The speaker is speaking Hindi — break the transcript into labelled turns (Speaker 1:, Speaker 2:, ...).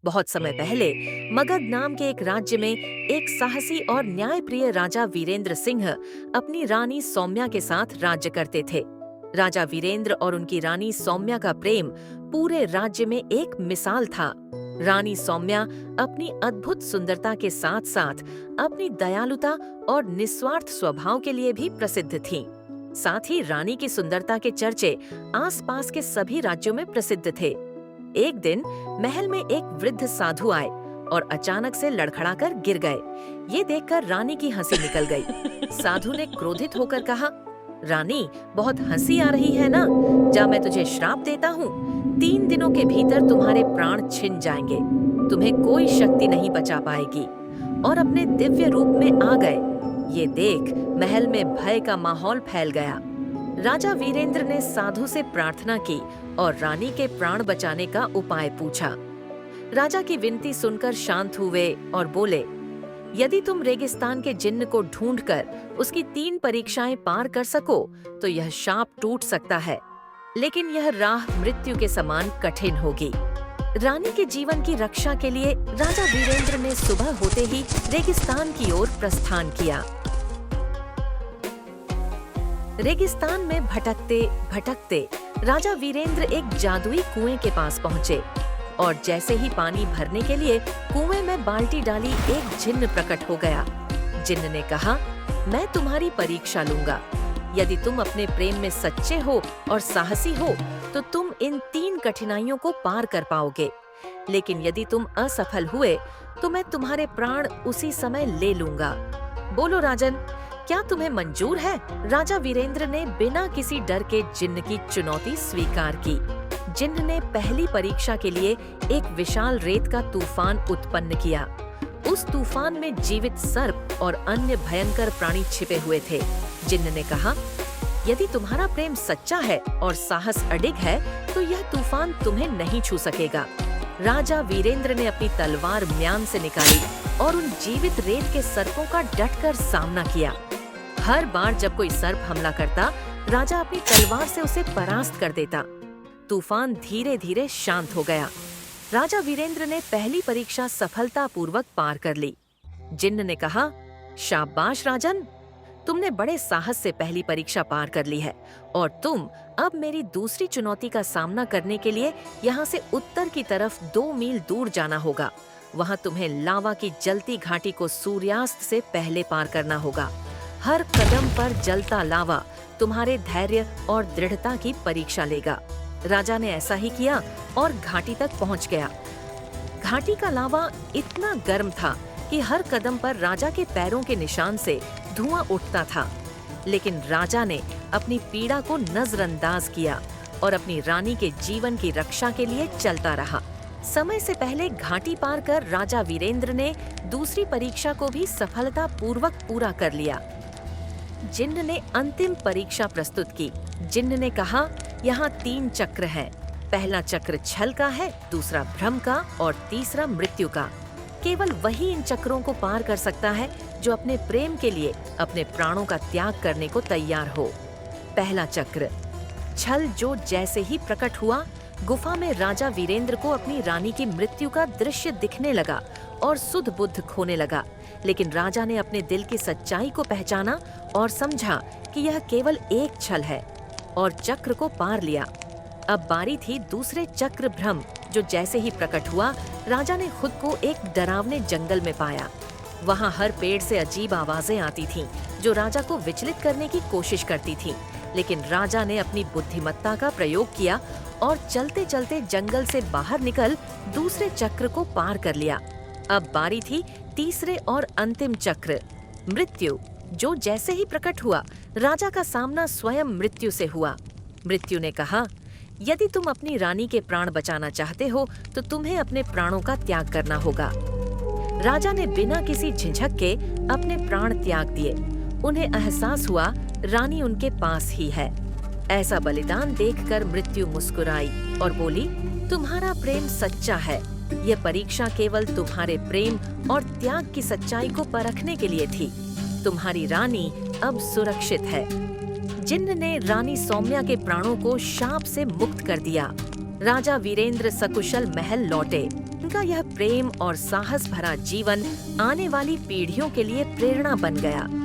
Speaker 1: बहुत समय पहले मगध नाम के एक राज्य में एक साहसी और न्यायप्रिय राजा वीरेंद्र सिंह अपनी रानी सौम्या के साथ राज्य करते थे। राजा वीरेंद्र और उनकी रानी सौम्या का प्रेम पूरे राज्य में एक मिसाल था। रानी सौम्या अपनी अद्भुत सुंदरता के साथ साथ अपनी दयालुता और निस्वार्थ स्वभाव के लिए भी प्रसिद्ध थीं। साथ ही रानी की सुंदरता के चर्चे आसपास के सभी राज्यों में प्रसिद्ध थे। एक दिन महल में एक वृद्ध साधु आए और अचानक से लड़खड़ाकर गिर गए। ये देखकर रानी की हंसी निकल गई। साधु ने क्रोधित होकर कहा, रानी, बहुत हंसी आ रही है ना? जा, मैं तुझे श्राप देता हूँ। 3 दिनों के भीतर तुम्हारे प्राण छिन जाएंगे। तुम्हें कोई शक्ति नहीं बचा पाएगी। और अपने दिव्य रूप में आ गए। ये देख महल में भय का माहौल फैल गया। राजा वीरेंद्र ने साधु से प्रार्थना की और रानी के प्राण बचाने का उपाय पूछा। राजा की विनती सुनकर शांत हुए और बोले, यदि तुम रेगिस्तान के जिन्न को ढूंढकर उसकी 3 परीक्षाएं पार कर सको तो यह शाप टूट सकता है, लेकिन यह राह मृत्यु के समान कठिन होगी। रानी के जीवन की रक्षा के लिए राजा वीरेंद्र ने सुबह होते ही रेगिस्तान की ओर प्रस्थान किया। रेगिस्तान में भटकते भटकते राजा वीरेंद्र एक जादुई कुएं के पास पहुँचे और जैसे ही पानी भरने के लिए कुएं में बाल्टी डाली एक जिन्न प्रकट हो गया। जिन्न ने कहा, मैं तुम्हारी परीक्षा लूंगा। यदि तुम अपने प्रेम में सच्चे हो और साहसी हो तो तुम इन 3 कठिनाइयों को पार कर पाओगे, लेकिन यदि तुम असफल हुए तो मैं तुम्हारे प्राण उसी समय ले लूंगा। बोलो राजन, क्या तुम्हें मंजूर है? राजा वीरेंद्र ने बिना किसी डर के जिन्न की चुनौती स्वीकार की। जिन्न ने पहली परीक्षा के लिए एक विशाल रेत का तूफान उत्पन्न किया। उस तूफान में जीवित सर्प और अन्य भयंकर प्राणी छिपे हुए थे। जिन्न ने कहा, यदि तुम्हारा प्रेम सच्चा है और साहस अडिग है तो यह तूफान तुम्हें नहीं छू सकेगा। राजा वीरेंद्र ने अपनी तलवार म्यान से निकाली और उन जीवित रेत के सर्पों का डटकर सामना किया। हर बार जब कोई सर्प हमला करता, राजा अपनी तलवार से उसे परास्त कर देता। तूफान धीरे धीरे शांत हो गया। राजा वीरेंद्र ने पहली परीक्षा सफलतापूर्वक पार कर ली। जिन्न ने कहा, शाबाश राजन, तुमने बड़े साहस से पहली परीक्षा पार कर ली है और तुम अब मेरी दूसरी चुनौती का सामना करने के लिए यहाँ से उत्तर की तरफ 2 मील दूर जाना होगा। वहाँ तुम्हें लावा की जलती घाटी को सूर्यास्त से पहले पार करना होगा। हर कदम पर जलता लावा तुम्हारे धैर्य और दृढ़ता की परीक्षा लेगा। राजा ने ऐसा ही किया और घाटी तक पहुंच गया। घाटी का लावा इतना गर्म था कि हर कदम पर राजा के पैरों के निशान से धुआं उठता था, लेकिन राजा ने अपनी पीड़ा को नजरअंदाज किया और अपनी रानी के जीवन की रक्षा के लिए चलता रहा। समय से पहले घाटी पार कर राजा वीरेंद्र ने दूसरी परीक्षा को भी सफलतापूर्वक पूरा कर लिया। जिन्न ने अंतिम परीक्षा प्रस्तुत की। जिन्न ने कहा, यहाँ 3 चक्र हैं। पहला चक्र छल का है, दूसरा भ्रम का और तीसरा मृत्यु का। केवल वही इन चक्रों को पार कर सकता है जो अपने प्रेम के लिए अपने प्राणों का त्याग करने को तैयार हो। पहला चक्र छल, जो जैसे ही प्रकट हुआ, गुफा में राजा वीरेंद्र को अपनी रानी की मृत्यु का दृश्य दिखने लगा और सुध बुद्ध खोने लगा। लेकिन राजा ने अपने दिल की सच्चाई को पहचाना और समझा कि यह केवल एक छल है और चक्र को पार लिया। अब बारी थी दूसरे चक्र भ्रम, जो जैसे ही प्रकट हुआ, राजा ने खुद को एक डरावने जंगल में पाया। वहाँ हर पेड़ से अजीब आवाजें आती थीं, जो राजा को विचलित करने की कोशिश करती थीं। लेकिन राजा ने अपनी बुद्धिमत्ता का प्रयोग किया और चलते चलते जंगल से बाहर निकल दूसरे चक्र को पार कर लिया। अब बारी थी तीसरे और अंतिम चक्र मृत्यु, जो जैसे ही प्रकट हुआ, राजा का सामना स्वयं मृत्यु से हुआ। मृत्यु ने कहा, यदि तुम अपनी रानी के प्राण बचाना चाहते हो तो तुम्हें अपने प्राणों का त्याग करना होगा। राजा ने बिना किसी झिझक के अपने प्राण त्याग दिए। उन्हें एहसास हुआ रानी उनके पास ही है। ऐसा बलिदान देखकर मृत्यु मुस्कुराई और बोली, तुम्हारा प्रेम सच्चा है। यह परीक्षा केवल तुम्हारे प्रेम और त्याग की सच्चाई को परखने के लिए थी। तुम्हारी रानी अब सुरक्षित है। जिन्न ने रानी सौम्या के प्राणों को शाप से मुक्त कर दिया। राजा वीरेंद्र सकुशल महल लौटे। उनका यह प्रेम और साहस भरा जीवन आने वाली पीढ़ियों के लिए प्रेरणा बन गया।